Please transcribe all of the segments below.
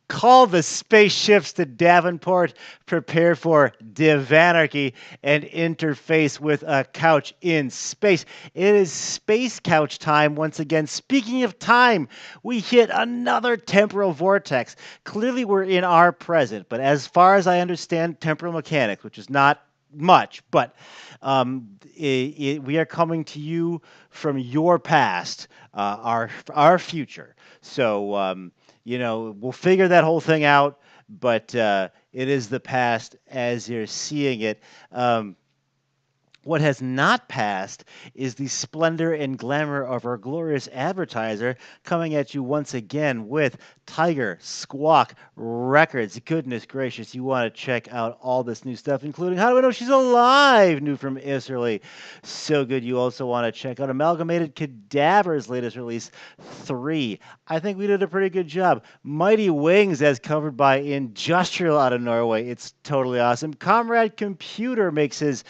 Call the spaceships to Davenport, prepare for divanarchy, and interface with a couch in space. It is space couch time once again. Speaking of time, we hit another temporal vortex. Clearly, we're in our present, but as far as I understand temporal mechanics, which is not much, but we are coming to you from your past, our future. So we'll figure that whole thing out, but it is the past as you're seeing it. What has not passed is the splendor and glamour of our glorious advertiser coming at you once again with Tiger Squawk Records. Goodness gracious, you want to check out all this new stuff, including How Do I Know She's Alive, new from Israeli. So good. You also want to check out Amalgamated Cadaver's latest release, 3. I think we did a pretty good job. Mighty Wings, as covered by Industrial out of Norway. It's totally awesome. Comrade Computer makes his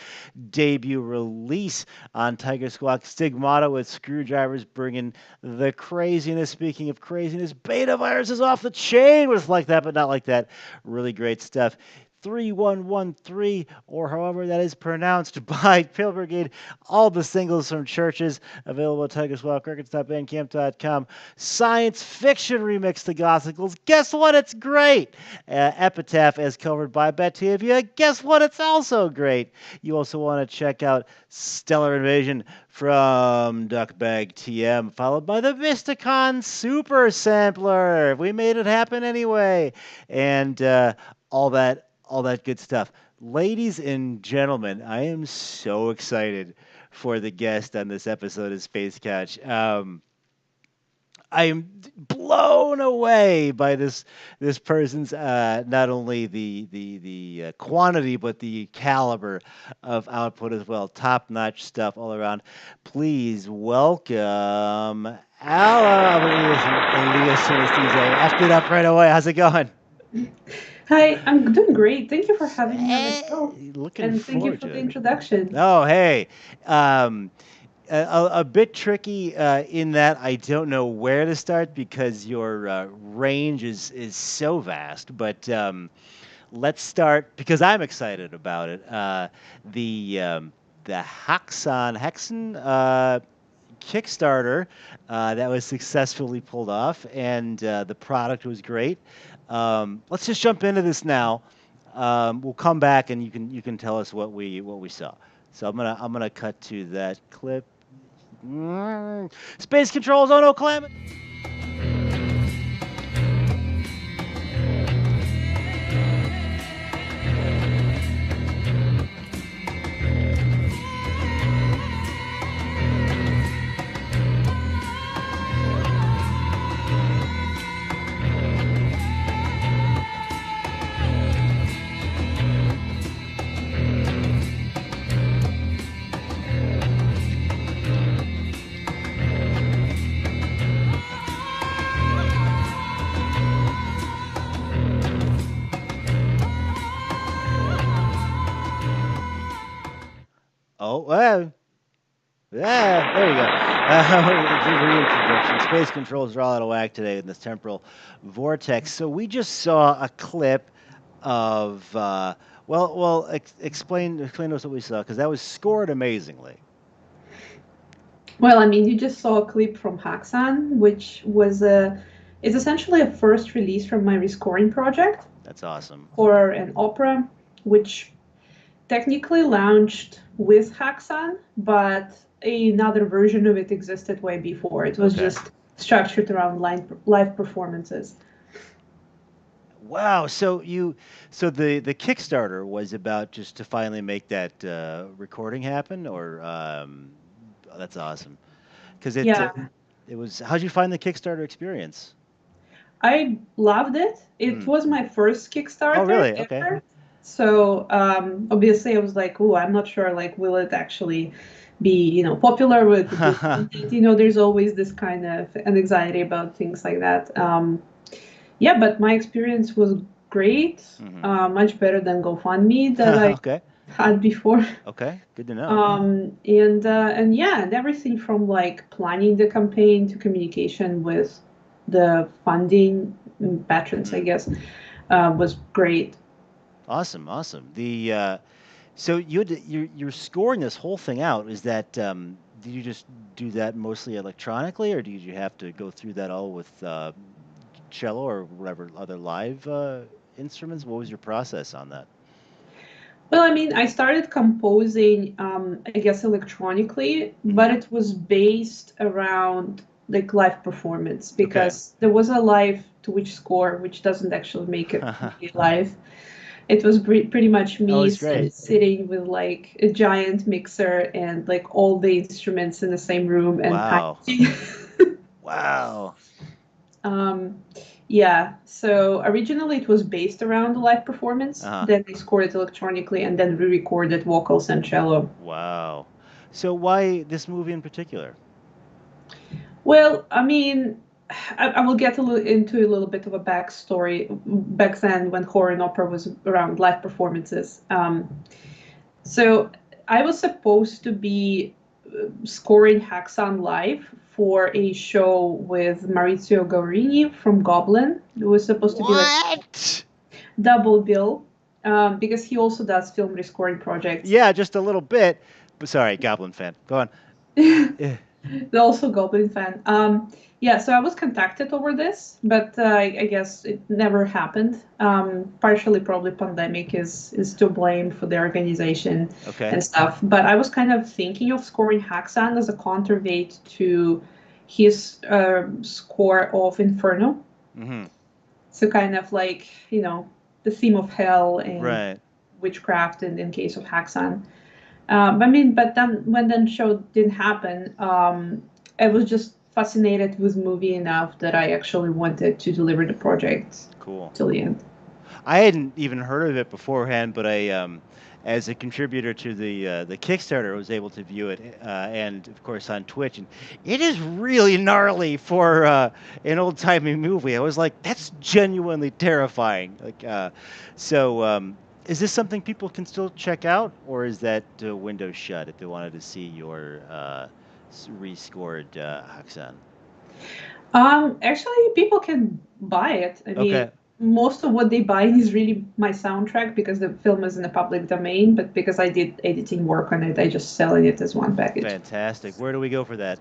debut release on Tiger Squawk. Stigmata with Screwdrivers bringing the craziness. Speaking of craziness, Beta Virus is off the chain with Like That But Not Like That. Really great stuff. 3113, or however that is pronounced, by Pale Brigade. All the singles from Churches available at tigersquawkrecords.bandcamp.com. Science fiction remix to Gothicals. Guess what? It's great. Epitaph, as covered by Batavia. Guess what? It's also great. You also want to check out Stellar Invasion from Duckbag TM, followed by the Visticon Super Sampler. We made it happen anyway. And all that good stuff. Ladies and gentlemen, I am so excited for the guest on this episode of Space Couch. I am blown away by this person's not only the quantity but the caliber of output as well. Top notch stuff all around. Please welcome Alia Synesthesia. I effed it up right away. How's it going? Hi, I'm doing great. Thank you for having me on the show. Looking And thank you forward for to the it. introduction. Oh, hey. Um, a bit tricky in that I don't know where to start because your range is so vast. But let's start because I'm excited about it. The Hexen Kickstarter that was successfully pulled off, and the product was great. Let's just jump into this now. We'll come back and you can tell us what we saw. So I'm gonna cut to that clip. Space controls. Oh no, calamity. Oh, yeah, there you go. Reintroduction. Space controls are all out of whack today in this temporal vortex. So we just saw a clip of explain to us what we saw because that was scored amazingly. Well, I mean, you just saw a clip from Haxan, which is essentially a first release from my rescoring project That's awesome. for an opera, which technically launched with Haxan, but another version of it existed way before. It was Okay. just structured around live performances. Wow. So the Kickstarter was about just to finally make that recording happen, or oh, that's awesome. Because Yeah, it was. How'd you find the Kickstarter experience? I loved it. It Hmm. was my first Oh, Kickstarter really? Okay. ever. So obviously I was like, oh, I'm not sure, like, will it actually be, popular? Will it do content? There's always this kind of anxiety about things like that. Yeah, but my experience was great, Hmm. much better than GoFundMe that I Okay. had before. Okay. Good to know. And yeah, and everything from like planning the campaign to communication with the funding patrons, I Hmm. guess, was great. Awesome. Awesome. So you're scoring this whole thing out. Is that did you just do that mostly electronically, or did you have to go through that all with cello or whatever other live instruments? What was your process on that? Well, I mean, I started composing, I guess, electronically, but Hmm. it was based around like live performance Okay. because there was a live Twitch score, which doesn't actually make it really live. It was pretty much Oh, me it's great. sitting with like a giant mixer and like all the instruments in the same room and Wow. packaging. Wow. um, yeah, so originally it was based around the live performance. Uh-huh. Then they scored it electronically and then re-recorded vocals and cello. Wow. So why this movie in particular? Well, I mean, I will get into a little bit of a backstory back then when horror and opera was around live performances. So I was supposed to be scoring Haxan live for a show with Maurizio Gaurini from Goblin. It was supposed to be like What? double bill because he also does film rescoring projects. Yeah, just a little bit. But sorry, Goblin fan. Go on. Eh. Also Goblin fan. Yeah, so I was contacted over this, but I guess it never happened. Partially, probably pandemic is to blame for the organization Okay. and stuff. But I was kind of thinking of scoring Haxan as a counterweight to his score of Inferno. Mm-hmm. So kind of like the theme of hell and Right. witchcraft in case of Haxan. I mean, but then when the show didn't happen, I was just fascinated with movie enough that I actually wanted to deliver the project Cool. till the end. I hadn't even heard of it beforehand, but as a contributor to the Kickstarter, I was able to view it, and of course on Twitch, and it is really gnarly for an old timey movie. I was like, that's genuinely terrifying. Is this something people can still check out, or is that window shut if they wanted to see your rescored Haxan? Actually, people can buy it. I mean, Okay. most of what they buy is really my soundtrack because the film is in the public domain. But because I did editing work on it, I just selling it as one package. Fantastic. Where do we go for that?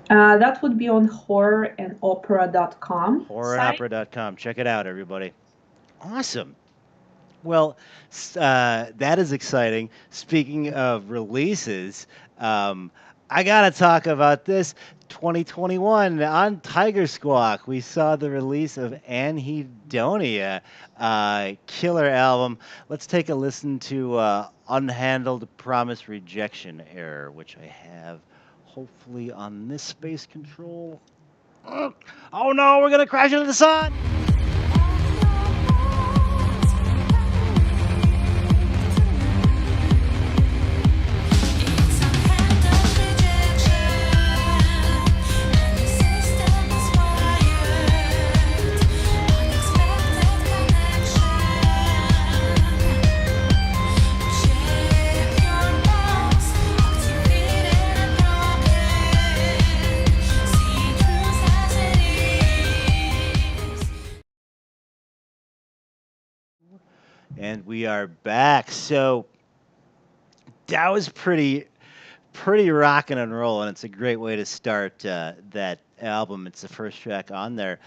That would be on horrorandopera.com site. Horrorandopera.com. Check it out, everybody. Awesome. Well, that is exciting. Speaking of releases, um, I got to talk about this. 2021 on Tiger Squawk, we saw the release of Anhedonia, killer album. Let's take a listen to Unhandled Promise Rejection Error, which I have hopefully on this space control. Oh no, we're gonna crash into the sun! And we are back. So that was pretty rocking and rolling. It's a great way to start that album. It's the first track on there.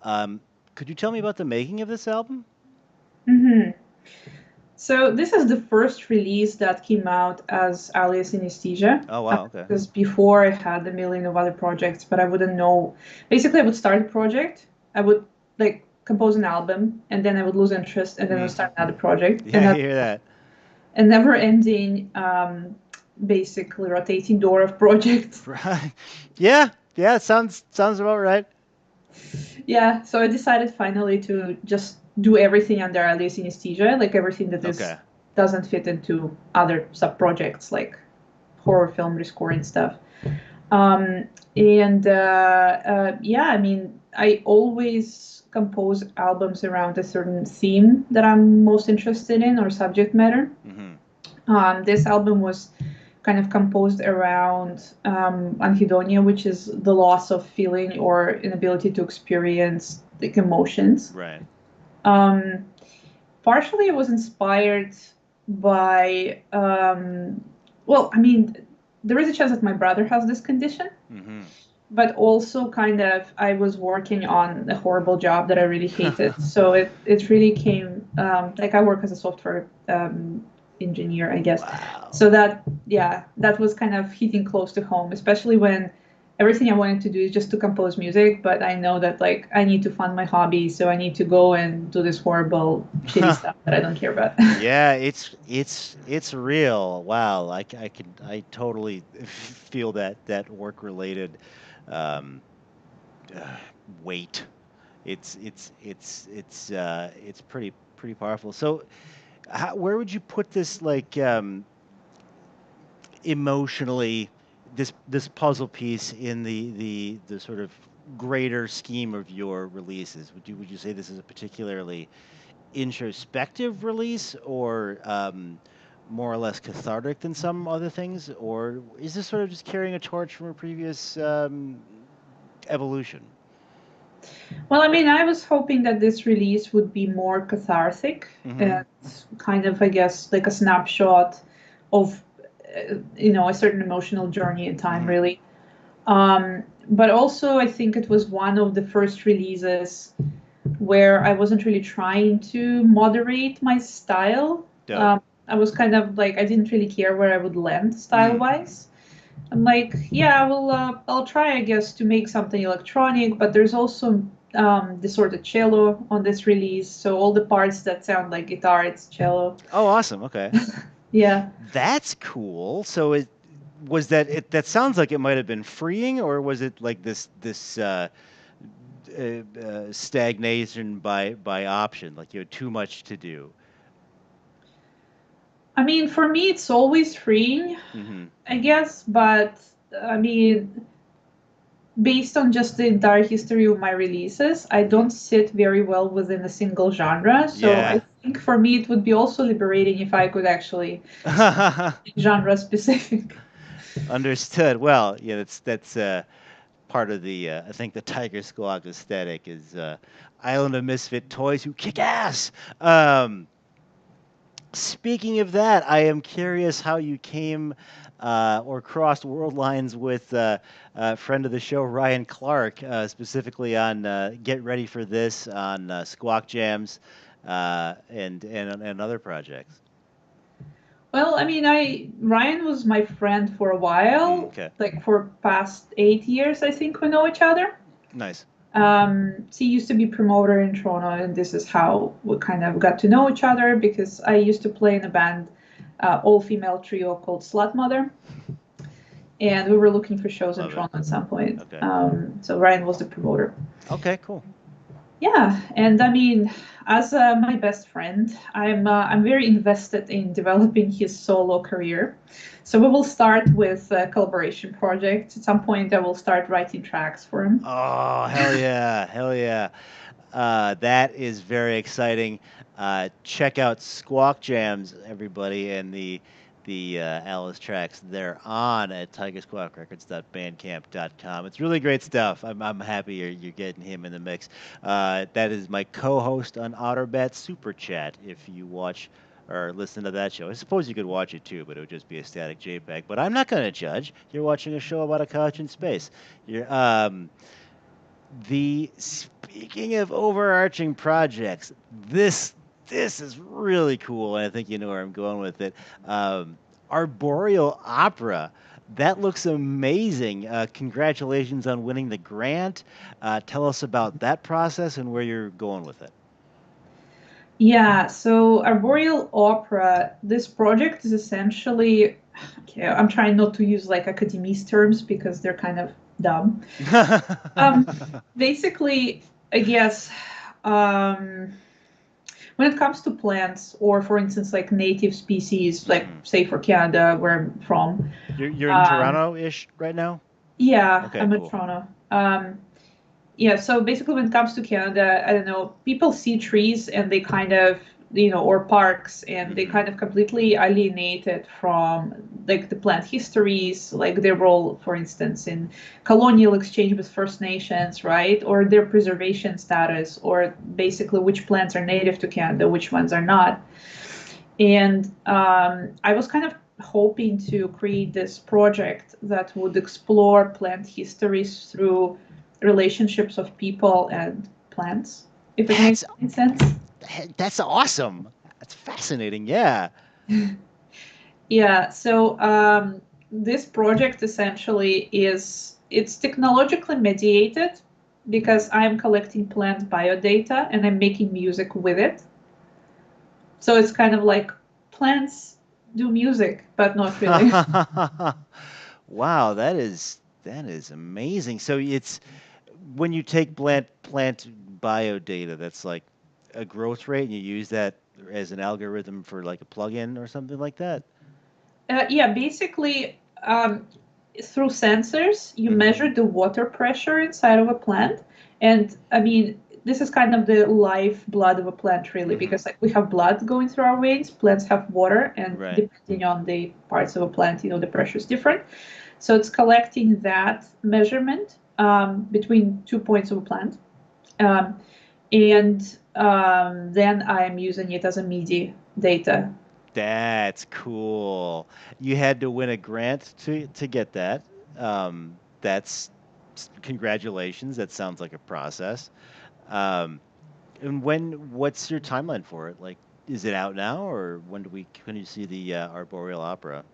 Um, could you tell me about the making of this album? Mhm. So this is the first release that came out as Alia Synesthesia. Oh wow, okay. Because before I had a million of other projects, but I wouldn't know. Basically, I would start a project. I would like compose an album, and then I would lose interest, and then I would start another project, Yeah, and I that hear that. a never-ending, basically rotating door of projects. Right. Yeah, yeah, sounds about right. Yeah, so I decided finally to just do everything under Alia Synesthesia, like everything that is Okay. doesn't fit into other sub projects like horror film rescoring stuff. Um, and yeah, I mean, I always compose albums around a certain theme that I'm most interested in or subject matter. Hmm. This album was kind of composed around anhedonia, which is the loss of feeling or inability to experience like emotions. Right. Um, Partially, it was inspired by, well, I mean, there is a chance that my brother has this condition, Hmm. but also kind of I was working on a horrible job that I really hated. So it really came like I work as a software engineer, I guess. Wow. So that yeah, that was kind of hitting close to home, especially when everything I wanted to do is just to compose music, but I know that like I need to fund my hobby, so I need to go and do this horrible shitty stuff that I don't care about. Yeah, it's real. Wow, I totally feel that work related um, uh, weight. It's pretty powerful. So, where would you put this like emotionally this puzzle piece in the sort of greater scheme of your releases? Would you say this is a particularly introspective release or more or less cathartic than some other things, or is this sort of just carrying a torch from a previous evolution? Well, I mean, I was hoping that this release would be more cathartic Hmm. and kind of, I guess, like a snapshot of, a certain emotional journey in time, Hmm. really. But also, I think it was one of the first releases where I wasn't really trying to moderate my style. Dope. I was kind of like, I didn't really care where I would land Mm. style-wise. I'm like, yeah, I'll try, I guess, to make something electronic, but there's also distorted cello on this release, so all the parts that sound like guitar, it's cello. Oh, awesome. Okay. Yeah. That's cool. So it was that it that sounds like it might have been freeing, or was it like this stagnation by option, like you had too much to do? I mean, for me, it's always freeing, Hmm. I guess, but I mean, based on just the entire history of my releases, I Hmm. don't sit very well within a single genre. So I Yeah. think for me, it would be also liberating if I could actually be genre specific. Understood. Well, yeah, that's part of the I think the Tiger Squawk aesthetic is Island of Misfit Toys who kick ass. Um, Speaking of that, I am curious how you came or crossed world lines with a friend of the show, Ryan Clark, specifically on Get Ready for This, on Squawk Jams, and other projects. Well, I mean, I Ryan was my friend for a Mm, while, okay, like for past 8 years, I think we know each other. nice. He used to be promoter in Toronto, and this is how we kind of got to know each other because I used to play in a band, all-female trio called Slut Mother, and we were looking for shows in Love it. Toronto at some point. Okay. So Ryan was the promoter. Okay, cool. Yeah, and I mean, as my best friend, I'm very invested in developing his solo career. So we will start with a collaboration project. At some point, I will start writing tracks for him. Oh, hell yeah. Hell yeah. That is very exciting. Check out Squawk Jams, everybody, and the Alice tracks they're on at tigersquawkrecords.bandcamp.com. It's really great stuff. I'm happy you're getting him in the mix. That is my co-host on Otterbat Super Chat. If you watch or listen to that show, I suppose you could watch it too, but it would just be a static JPEG. But I'm not going to judge. You're watching a show about a couch in space. You're the speaking of overarching projects, this is really cool, and I think you know where I'm going with it. Um, Arboreal Opera. That looks amazing. Congratulations on winning the grant. Tell us about that process and where you're going with it. Yeah, so Arboreal Opera, this project is essentially, okay, I'm trying not to use like academist terms because they're kind of dumb. Um, Basically, I guess, um, when it comes to plants, or for instance, like native species, like Mhm. say for Canada, where I'm from, You're in um, Toronto-ish right now? yeah, Okay, I'm in cool. Toronto. Yeah, so basically, when it comes to Canada, I don't know, people see trees and they kind of, or parks, and they Hmm. kind of completely alienate it from like the plant histories, like their role, for instance, in colonial exchange with First Nations, right? Or their preservation status, or basically which plants are native to Canada, which ones are not. And I was kind of hoping to create this project that would explore plant histories through relationships of people and plants, if it makes That's any sense. that's awesome. That's fascinating. Yeah. Yeah, so this project essentially is it's technologically mediated because I'm collecting plant biodata and I'm making music with it. So it's kind of like plants do music, but not really. Wow, that is amazing. So it's when you take plant bio data, that's like a growth rate, and you use that as an algorithm for like a plugin or something like that. Yeah, basically, through sensors, you Hmm. measure the water pressure inside of a plant. And I mean, this is kind of the lifeblood of a plant, really, Hmm. because like we have blood going through our veins, plants have water, and Right. depending on the parts of a plant, the pressure is different. So it's collecting that measurement between 2 points of a plant. Um, and then I am using it as a MIDI data. That's cool. You had to win a grant to get that. That's congratulations. That sounds like a process. Um, and what's your timeline for it? Like, is it out now, or when do you see the Arboreal Opera?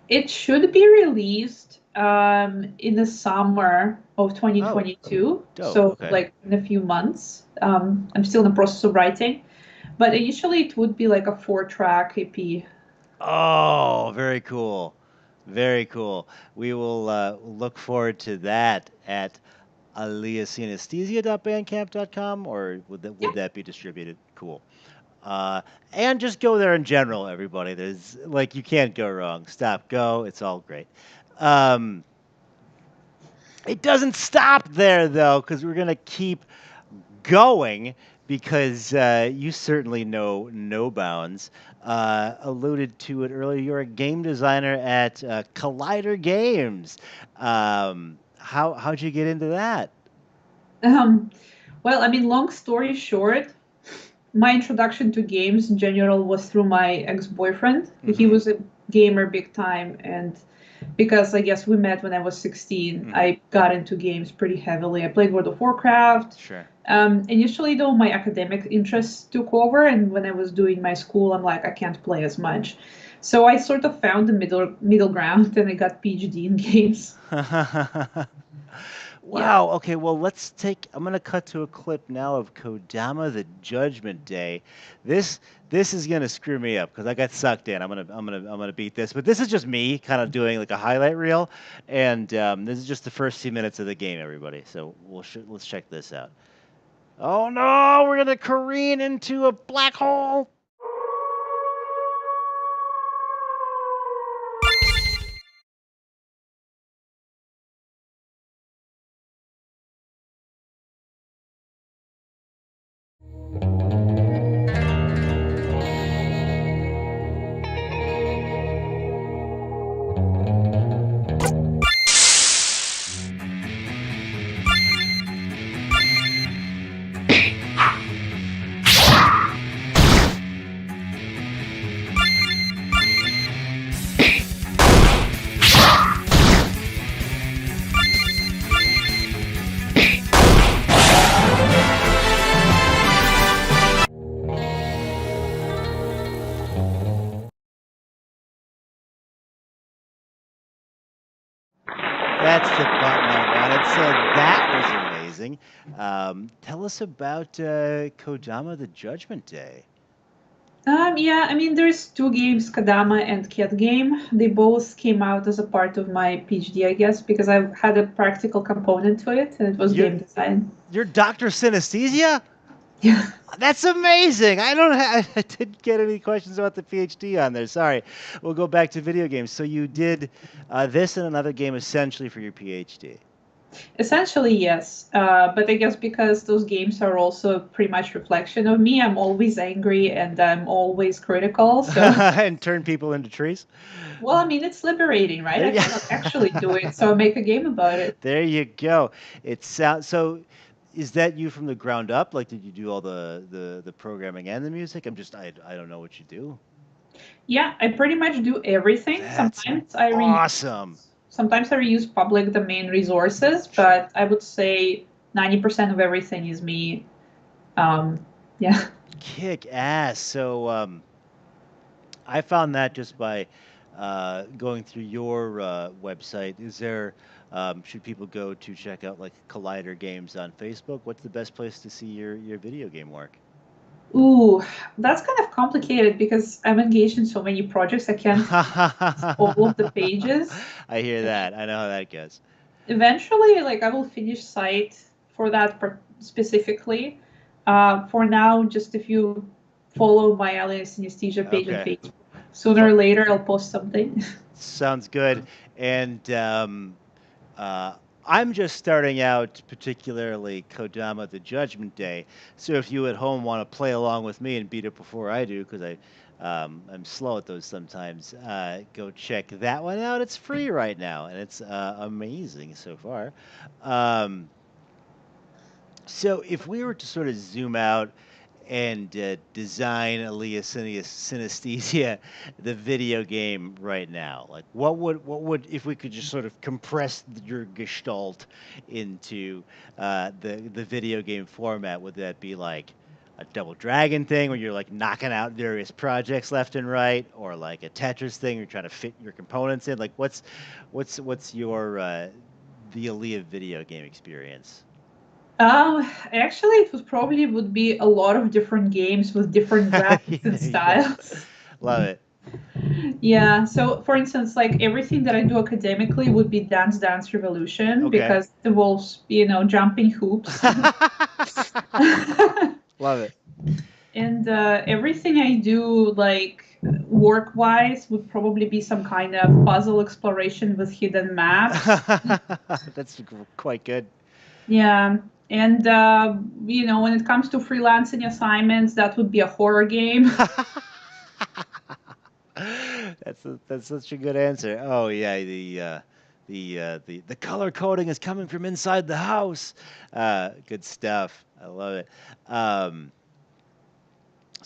It should be released in the summer of Oh, 2022, dope. so Okay. like in a few months. I'm still in the process of writing, but initially it would be like a four-track EP. Oh, very cool. Very cool. We will look forward to that at aliasynesthesia.bandcamp.com, or would Yep. that be distributed? Cool. And just go there in general, everybody. There's like you can't go wrong. Stop, go. It's all great. Um, it doesn't stop there though, because we're gonna keep going because you certainly know no bounds. Alluded to it earlier. You're a game designer at Collider Games. How'd you get into that? Um, well, I mean, long story short, my introduction to games in general was through my ex-boyfriend. He Mm-hmm. was a gamer big time, and because I guess we met when I was 16, Mm-hmm. I got into games pretty heavily. I played World of Warcraft. Sure. Initially, though, my academic interests took over, and when I was doing my school, I'm like, I can't play as much. So I sort of found the middle ground, and I got PhD in games. Yeah. Wow. Okay. Well, let's take. I'm gonna cut to a clip now of Kodama: The Judgment Day. This this is gonna screw me up because I got sucked in. I'm gonna beat this, but this is just me kind of doing like a highlight reel, and this is just the first few minutes of the game, everybody. So let's check this out. Oh no, we're gonna careen into a black hole. That's the button I wanted. So that was amazing. Tell us about Kodama the Judgment Day. Yeah, I mean, there's two games, Kadama and Cat Game. They both came out as a part of my PhD, I guess, because I had a practical component to it, and it was You're game design. you're Dr. Synesthesia? Yeah. That's amazing. I don't have, I didn't get any questions about the PhD on there. Sorry. We'll go back to video games. So you did this and another game essentially for your PhD. Essentially, yes. But I guess because those games are also pretty much reflection of me, I'm always angry and I'm always critical. So, And turn people into trees. well, I mean, it's liberating, right? There I you, cannot actually do it, so I make a game about it. there you go. It sounds so. Is that you from the ground up? Like, did you do all the programming and the music? I don't know what you do. Yeah, I pretty much do everything. That's Sometimes I awesome. reuse public domain resources, Sure. but I would say 90% of everything is me. Yeah. Kick ass. So, I found that just by going through your website. Is there, should people go to check out like Collider Games on Facebook? What's the best place to see your video game work? Ooh, that's kind of complicated because I'm engaged in so many projects. I can't all of the pages. I hear that. I know how that goes. Eventually, like I will finish site for that specifically. For now, just if you follow my Alia Synesthesia page on Okay. Facebook, sooner or later I'll post something. Sounds good. And uh, I'm just starting out, particularly Kodama the Judgment Day. So if you at home want to play along with me and beat it before I do, because I'm slow at those sometimes, go check that one out. It's free right now, and it's amazing so far. Um, so if we were to sort of zoom out and design Alia Synesthesia, the video game right now, like what would if we could just sort of compress your gestalt into the video game format? Would that be like a Double Dragon thing where you're like knocking out various projects left and right, or like a Tetris thing, you're trying to fit your components in? Like what's your the Alia video game experience? Actually, it would probably would be a lot of different games with different Yeah, graphics and there you go. styles. Love it. Yeah, so for instance, like everything that I do academically would be Dance Dance Revolution Okay. because it involves, jumping hoops. Love it. And everything I do, like work-wise, would probably be some kind of puzzle exploration with hidden maps. That's quite good. Yeah. And, when it comes to freelancing assignments, that would be a horror game. That's such a good answer. Oh yeah, the color coding is coming from inside the house. Good stuff. I love it. Um,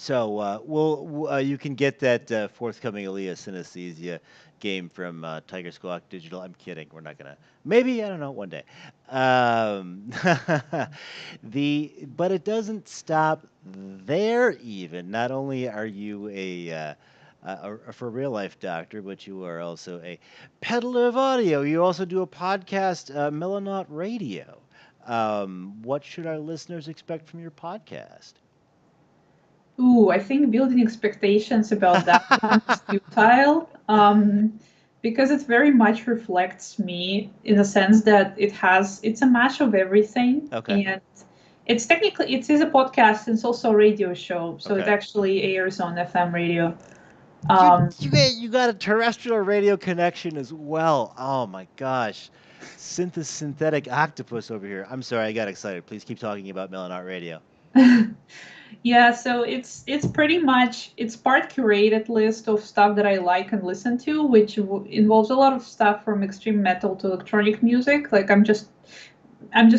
you can get that forthcoming Alia Synesthesia game from Tiger Squawk Digital. I'm kidding. We're not gonna. Maybe I don't know. One day. Um, but it doesn't stop there. Even not only are you a for real life doctor, but you are also a peddler of audio. You also do a podcast, Melanaut Radio. What should our listeners expect from your podcast? Ooh, I think building expectations about that one is futile, because it very much reflects me in the sense that it's a mash of everything, Okay. and it is a podcast and it's also a radio show, so it Okay. actually airs on FM radio. You Um, you got a terrestrial radio connection as well. Oh my gosh. Synthetic octopus over here. I'm sorry, I got excited. Please keep talking about Melanaut Radio. yeah, so it's pretty much it's part curated list of stuff that I like and listen to, which involves a lot of stuff from extreme metal to electronic music. Like I'm just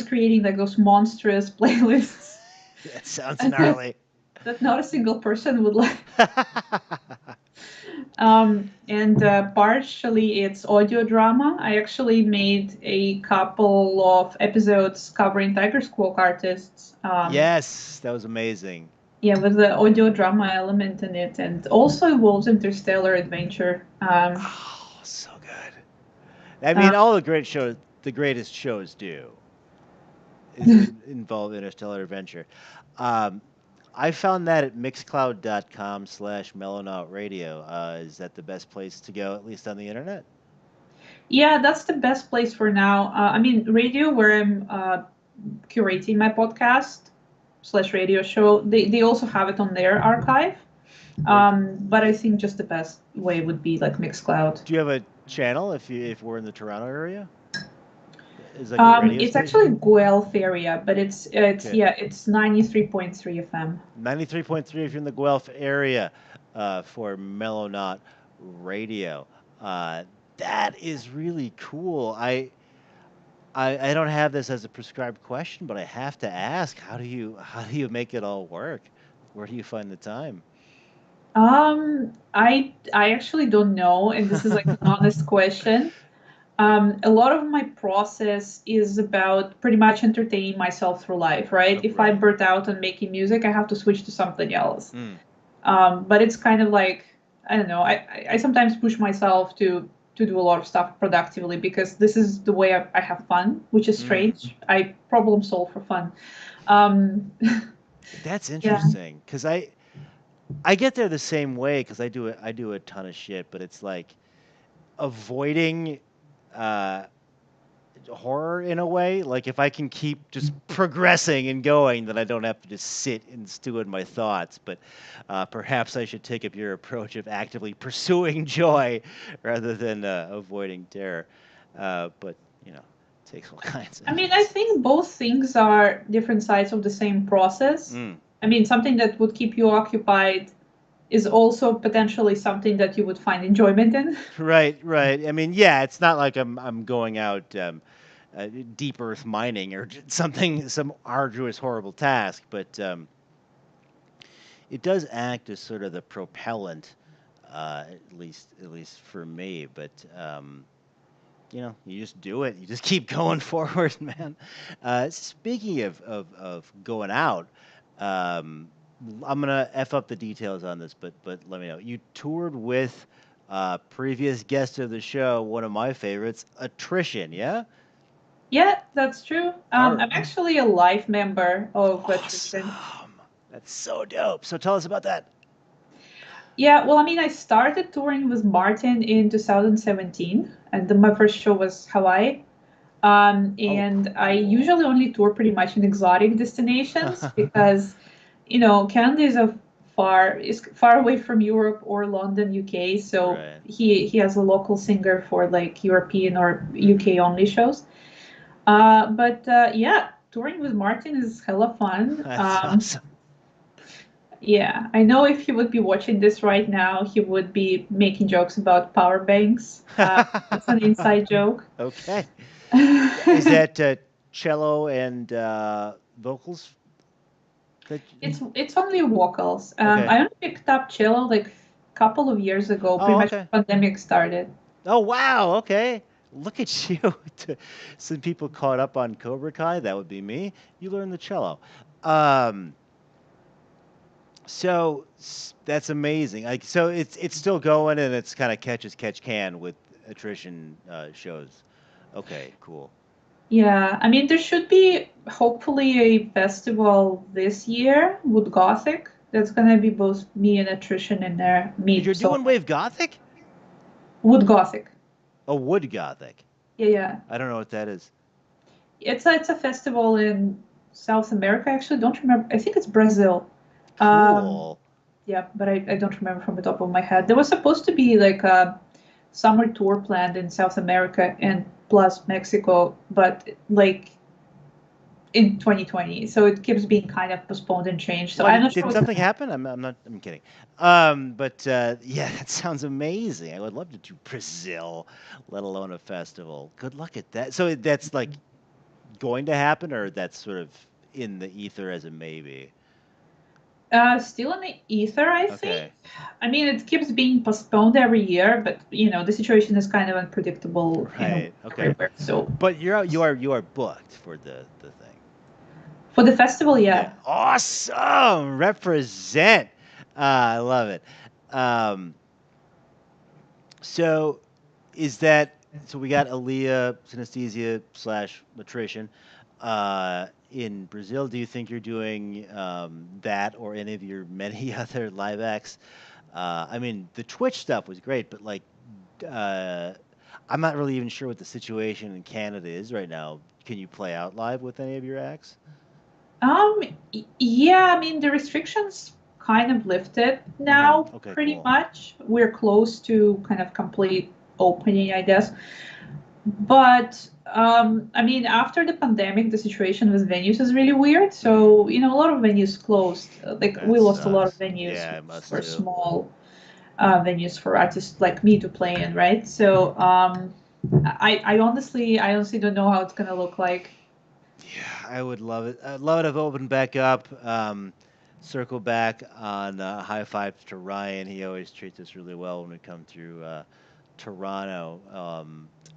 creating like those monstrous playlists That sounds gnarly. that not a single person would like. And partially it's audio drama. I actually made a couple of episodes covering Tiger Squawk artists. Yes, that was amazing. Yeah, with the audio drama element in it, and also involves interstellar adventure. Oh, so good. I Uh, mean, all the great shows. the greatest shows do involve interstellar adventure. Um, I found that at mixcloud.com/mellonaut radio. Is that the best place to go, at least on the internet? Yeah, that's the best place for now. I mean, radio, where I'm curating my podcast slash radio show, they also have it on their archive. Or But I think just the best way would be like Mixcloud. do you have a channel if we're in the Toronto area? Is like a radio It's actually station? Guelph area, but it's Okay. yeah, it's 93.3 FM. 93.3 if you're in the Guelph area for Mellonaut Radio. Uh, that is really cool. I don't have this as a prescribed question, but I have to ask, how do you make it all work? Where do you find the time? I actually don't know, and this is like an honest question. A lot of my process is about pretty much entertaining myself through life, right? Oh, If I right. burnt out on making music, I have to switch to something else. Mm, But it's kind of like, I don't know. I sometimes push myself to do a lot of stuff productively because this is the way I have fun, which is mm. strange. I problem solve for fun. Um, That's yeah. interesting because I get there the same way because I do a ton of shit, but it's like avoiding uh, horror in a way. Like if I can keep just progressing and going, then I don't have to just sit and stew in my thoughts. But perhaps I should take up your approach of actively pursuing joy rather than avoiding terror. But you know, it takes all kinds of I mean, I means. think both things are different sides of the same process. Mm. I mean, something that would keep you occupied is also potentially something that you would find enjoyment in. Right, right. I mean, yeah, it's not like I'm going out deep earth mining or something, some arduous, horrible task, but it does act as sort of the propellant, at least for me. But you just do it. You just keep going forward, man. Speaking of going out, um, I'm gonna f up the details on this, but let me know. You toured with previous guest of the show, one of my favorites, Attrition. Yeah. Yeah, that's true. Are I'm actually a life member of Attrition. awesome. That's so dope. So tell us about that. Yeah, well, I mean, I started touring with Martin in 2017, and then my first show was Hawaii. Oh, And I cool. usually only tour pretty much in exotic destinations because, Canada is far away from Europe or London, UK. So Right. he has a local singer for like European or UK only shows. But yeah, touring with Martin is hella fun. That's awesome. Yeah, I know if he would be watching this right now, he would be making jokes about power banks. That's an inside joke. Okay. Is that cello and vocals? That It's only vocals. okay. I only picked up cello like a couple of years ago, pretty Oh, much okay. when pandemic started. Oh, wow. Okay. Look at you. Some people caught up on Cobra Kai. That would be me. You learn the cello. Um, that's amazing. Like, so it's still going, and it's kind of catch as catch can with attrition shows. Okay, cool. Yeah, I mean there should be hopefully a festival this year with Gothic. That's gonna be both me and Attrition in there. Me You're doing solo. Wave Gothic? Wood Gothic. Oh, Wood Gothic. Yeah, yeah. I don't know what that is. It's a festival in South America. I actually don't remember. I think it's Brazil. Um, Cool. yeah, but I don't remember from the top of my head. There was supposed to be like a summer tour planned in South America and plus Mexico, but like in 2020. So it keeps being kind of postponed and changed. So Why I'm did, not sure did what's something gonna happen. happen? I'm not. I'm kidding. But yeah, that sounds amazing. I would love to do Brazil, let alone a festival. Good luck at that. So that's like going to happen, or that's sort of in the ether as a maybe. Still in the ether, I think. Okay. I mean, it keeps being postponed every year, but the situation is kind of unpredictable, Right. Okay. everywhere. So But you are booked for the thing. for the festival, Yeah. yeah. Awesome. Represent. I love it. Um, so is that So we got Alia Synesthesia slash Nutrition. In Brazil, do you think you're doing that or any of your many other live acts? I mean, the Twitch stuff was great, but like, uh, I'm not really even sure what the situation in Canada is right now. Can you play out live with any of your acts? Um, yeah, I mean, the restrictions kind of lifted now, Okay, pretty cool. much. We're close to kind of complete opening, I guess. But I mean, after the pandemic, the situation with venues is really weird. Mm, So, a lot of venues closed. Like, that we lost a lot of sucks. venues, Yeah, I which must were too. small venues for artists like me to play in, right? So, I honestly don't know how it's gonna look like. Yeah, I would love it. I'd love it if it opened back up. Circle back on high fives to Ryan. He always treats us really well when we come through Toronto.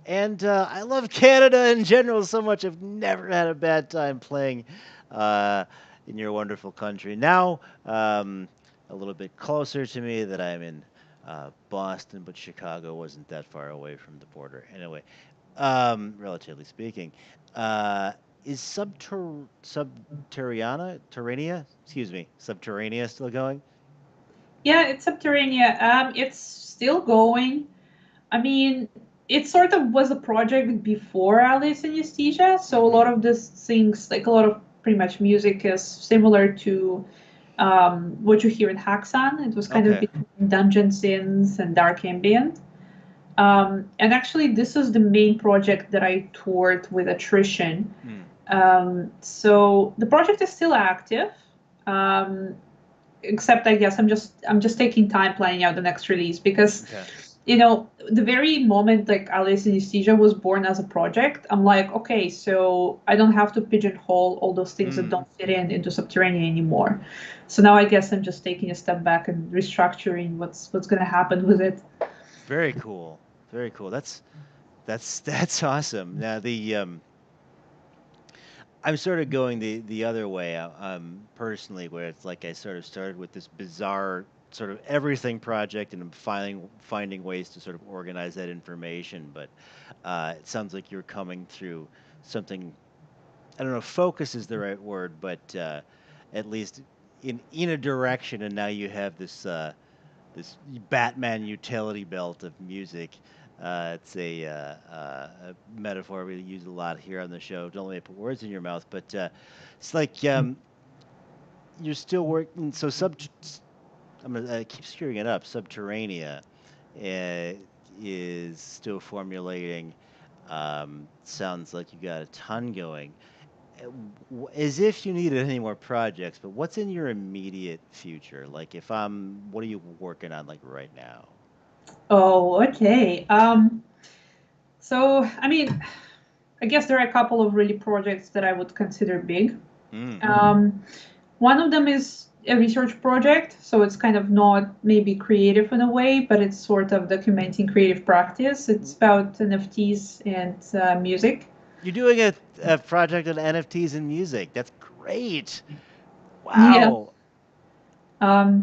And I love Canada in general so much. I've never had a bad time playing uh, in your wonderful country. Now, a little bit closer to me that I'm in Boston, but Chicago wasn't that far away from the border. Anyway, relatively speaking. Uh, is Subterranea, excuse me, Subterranea still going? Yeah, it's Subterranea. It's still going. I mean, it sort of was a project before Alia Synesthesia, so a lot Mm-hmm. of these things, like a lot of pretty much music, is similar to what you hear in Haxan. It was kind of Okay. between dungeon synths and dark ambient. And actually, this is the main project that I toured with Attrition. Mm. So the project is still active. Um, Except I guess I'm just taking time planning out the next release because Okay. the very moment like Alice Synesthesia was born as a project, I'm like, okay, so I don't have to pigeonhole all those things that Mm. don't fit into Subterranean anymore. So now I guess I'm just taking a step back and restructuring what's going to happen with it. Very cool. Very cool. That's awesome. Now I'm sort of going the other way, personally, where it's like I sort of started with this bizarre sort of everything project, and I'm finding ways to sort of organize that information. But it sounds like you're coming through something. I don't know, if focus is the right word, but at least in a direction, and now you have this Batman utility belt of music. It's a metaphor we use a lot here on the show. Don't let me put words in your mouth, but it's like you're still working. So I'm gonna keep screwing it up. Subterranea uh, is still formulating. Sounds like you got a ton going. As if you needed any more projects, but what's in your immediate future? Like, what are you working on like right now? Oh, okay. So I mean, I guess there are a couple of really projects that I would consider big. Mm. Um, One of them is a research project, so it's kind of not maybe creative in a way, but it's sort of documenting creative practice. It's about NFTs and music. You're doing a project on NFTs and music. That's great. Yeah, Wow.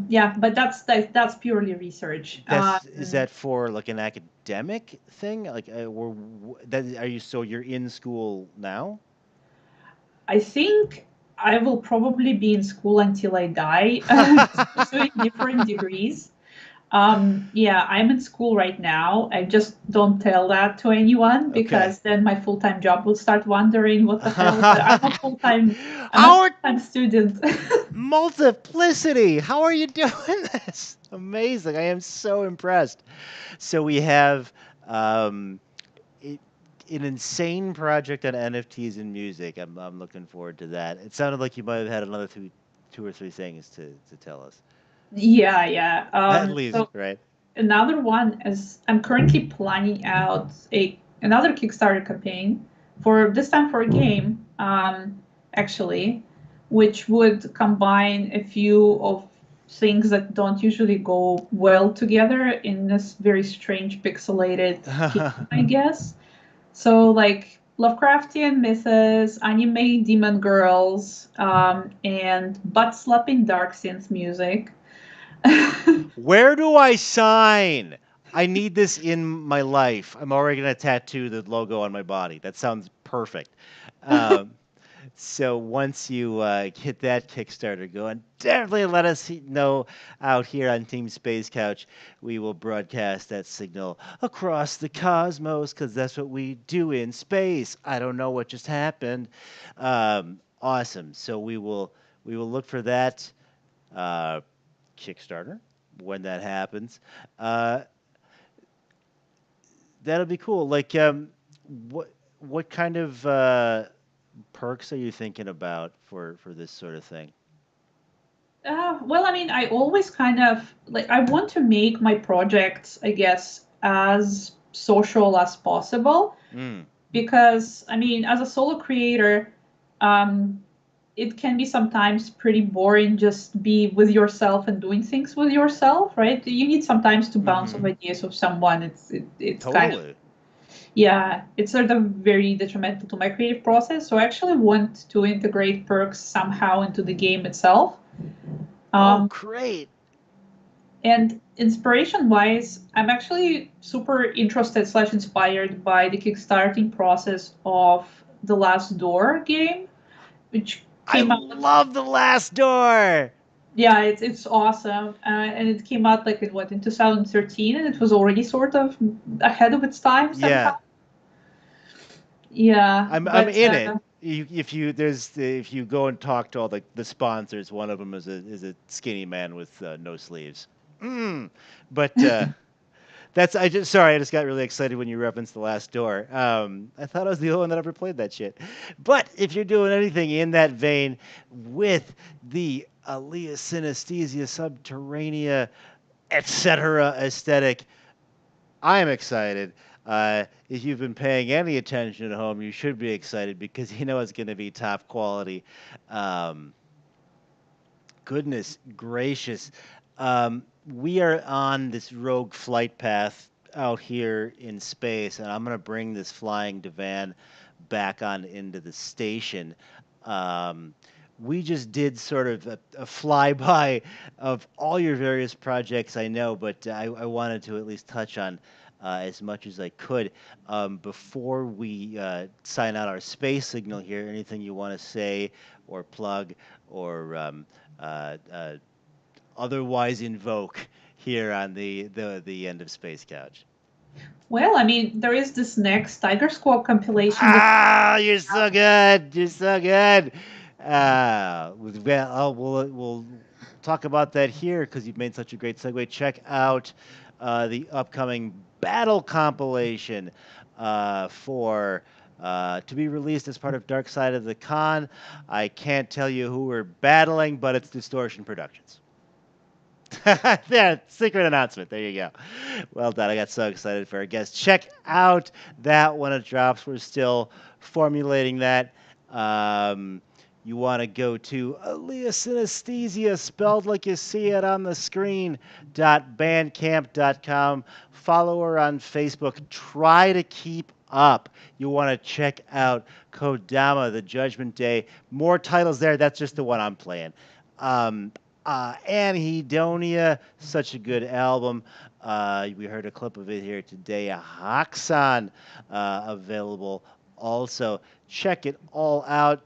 yeah, but that's purely research. Is that for like an academic thing? Like, are you so you're in school now? I think I will probably be in school until I die, pursuing different degrees. Yeah, I'm in school right now. I just don't tell that to anyone Okay. because then my full-time job will start wondering what the hell. But I'm a Our full-time student. multiplicity. How are you doing this? Amazing. I am so impressed. So we have um, it, an insane project on NFTs and music. I'm looking forward to that. It sounded like you might have had another two or three things to tell us. Yeah, yeah. At least, So right? another one is I'm currently planning out a another Kickstarter campaign for this time for a game, actually, which would combine a few of things that don't usually go well together in this very strange pixelated game, I guess. So like Lovecraftian mythos, anime demon girls, and butt slapping dark synth music. Where do I sign? I need this in my life. I'm already gonna tattoo the logo on my body. That sounds perfect. Um, so once you hit that Kickstarter going, definitely let us know out here on Team Space Couch. We will broadcast that signal across the cosmos because that's what we do in space. I don't know what just happened. Awesome. So we will look for that uh, Kickstarter when that happens. Uh, that'll be cool. Like, what kind of perks are you thinking about for this sort of thing? Well, I mean, I always kind of like I want to make my projects, I guess, as social as possible Mm, because I mean, as a solo creator, um, it can be sometimes pretty boring just be with yourself and doing things with yourself, right? You need sometimes to bounce off mm-hmm. ideas of someone. It's kind of Totally. yeah, it's sort of very detrimental to my creative process. So I actually want to integrate perks somehow into the game itself. Oh, Um, great. And inspiration wise, I'm actually super interested slash inspired by the kickstarting process of the Last Door game, which I came out. love the last door. Yeah, it's awesome, and it came out like in 2013, and it was already sort of ahead of its time somehow. Yeah, Yeah, I'm but in it. If you go and talk to all the sponsors, one of them is a skinny man with no sleeves. Mm. But that's I just got really excited when you referenced the last door. I thought I was the only one that ever played that shit. But if you're doing anything in that vein with the Alia Synesthesia Subterranea etc. aesthetic, I am excited. If you've been paying any attention at home, you should be excited because you know it's going to be top quality. Um, Goodness gracious. We are on this rogue flight path out here in space, and I'm going to bring this flying divan back on into the station. Um, we just did sort of a flyby of all your various projects, I know, but I wanted to at least touch on as much as I could. Before we sign out our space signal here, anything you want to say or plug or uh, otherwise invoke here on the end of Space Couch. well, I mean, there is this next Tiger Squad compilation that Ah, you're so good. You're so good. We'll talk about that here because you've made such a great segue. Check out the upcoming battle compilation for to be released as part of Dark Side of the Con. I can't tell you who we're battling, but it's Distortion Productions. Yeah, secret announcement. There you go. Well done. I got so excited for our guest. Check out that when it drops. We're still formulating that. You want to go to Alia Synesthesia, spelled like you see it on the screen, .bandcamp.com. Follow her on Facebook. Try to keep up. You want to check out Kodama, The Judgment Day. More titles there. That's just the one I'm playing. Anhedonia, such a good album. We heard a clip of it here today. Haxan, available also. Check it all out.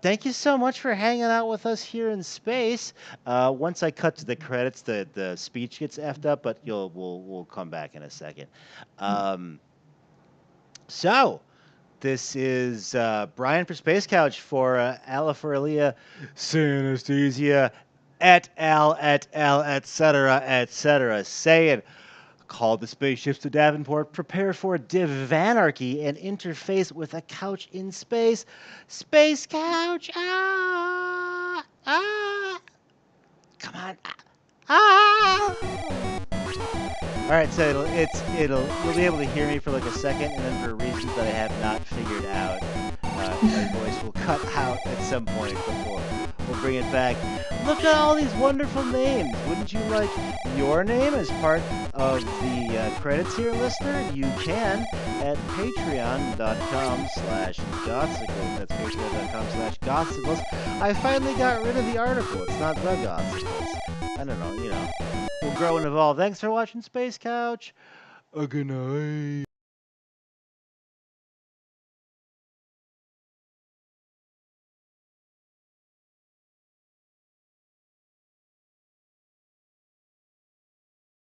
Thank you so much for hanging out with us here in space. Once I cut to the credits, the speech gets effed up, but we'll come back in a second. Um, so, this is Brian for Space Couch for Alia Synesthesia et al, etc. Saying, call the spaceships to Davenport, prepare for divanarchy, and interface with a couch in space. Space Couch! Ah! Ah! Come on! Ah! All right, so it'll you'll be able to hear me for like a second, and then for reasons that I have not figured out, my voice will cut out at some point before we'll bring it back. Look at all these wonderful names. Wouldn't you like your name as part of the credits here, listener? You can at patreon.com/gothsicles. That's patreon.com/gothsicles. I finally got rid of the article. It's not the Gothsicles. I don't know, we'll grow and evolve. Thanks for watching Space Couch. Good night.